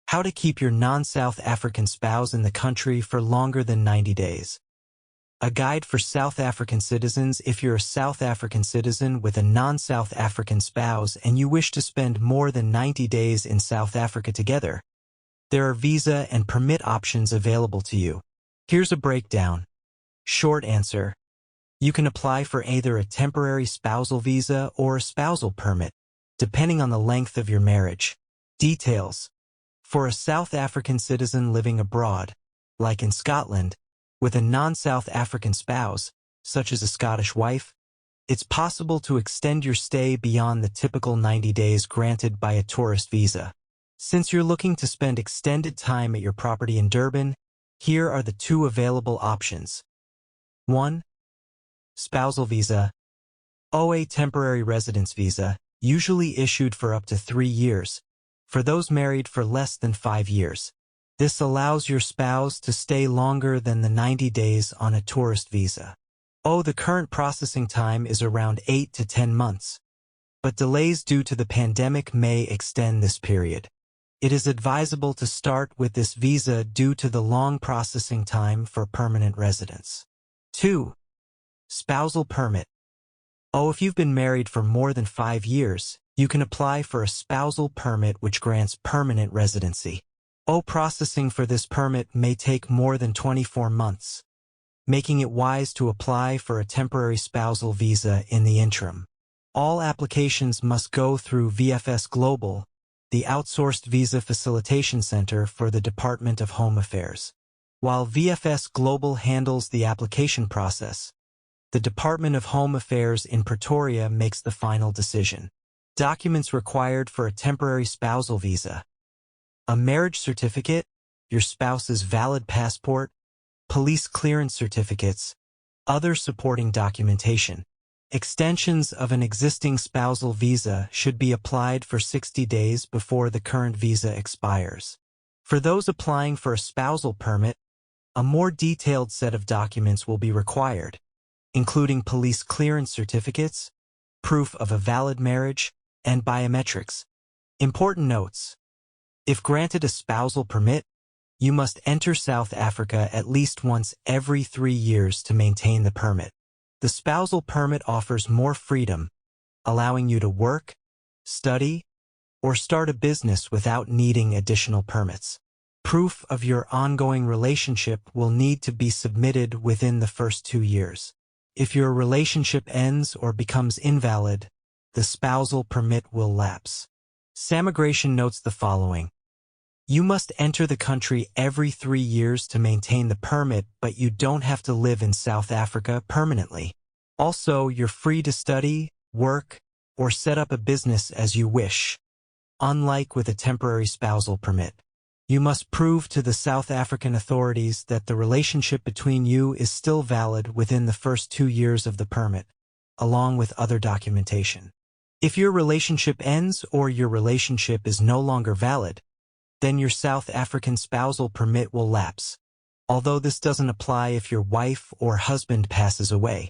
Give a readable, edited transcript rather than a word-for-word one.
How to keep your non-South African spouse in the country for longer than 90 days. A guide for South African citizens. If you're a South African citizen with a non-South African spouse and you wish to spend more than 90 days in South Africa together, there are visa and permit options available to you. Here's a breakdown. Short answer. You can apply for either a temporary spousal visa or a spousal permit, depending on the length of your marriage. Details. For a South African citizen living abroad, like in Scotland, with a non-South African spouse, such as a Scottish wife, it's possible to extend your stay beyond the typical 90 days granted by a tourist visa. Since you're looking to spend extended time at your property in Durban, here are the two available options. 1. Spousal visa. A temporary residence visa, usually issued for up to 3 years, for those married for less than 5 years. This allows your spouse to stay longer than the 90 days on a tourist visa. The current processing time is around 8 to 10 months, but delays due to the pandemic may extend this period. It is advisable to start with this visa due to the long processing time for permanent residence. 2. Spousal permit. If you've been married for more than 5 years, you can apply for a spousal permit which grants permanent residency. Processing for this permit may take more than 24 months, making it wise to apply for a temporary spousal visa in the interim. All applications must go through VFS Global, the outsourced visa facilitation center for the Department of Home Affairs. While VFS Global handles the application process, the Department of Home Affairs in Pretoria makes the final decision. Documents required for a temporary spousal visa: a marriage certificate, your spouse's valid passport, police clearance certificates, other supporting documentation. Extensions of an existing spousal visa should be applied for 60 days before the current visa expires. For those applying for a spousal permit, a more detailed set of documents will be required, including police clearance certificates, proof of a valid marriage, and biometrics. Important notes. If granted a spousal permit, you must enter South Africa at least once every 3 years to maintain the permit. The spousal permit offers more freedom, allowing you to work, study, or start a business without needing additional permits. Proof of your ongoing relationship will need to be submitted within the first 2 years. If your relationship ends or becomes invalid, the spousal permit will lapse. Samigration notes the following. You must enter the country every 3 years to maintain the permit, but you don't have to live in South Africa permanently. Also, you're free to study, work, or set up a business as you wish. Unlike with a temporary spousal permit, you must prove to the South African authorities that the relationship between you is still valid within the first 2 years of the permit, along with other documentation. If your relationship ends or your relationship is no longer valid, then your South African spousal permit will lapse. Although this doesn't apply if your wife or husband passes away.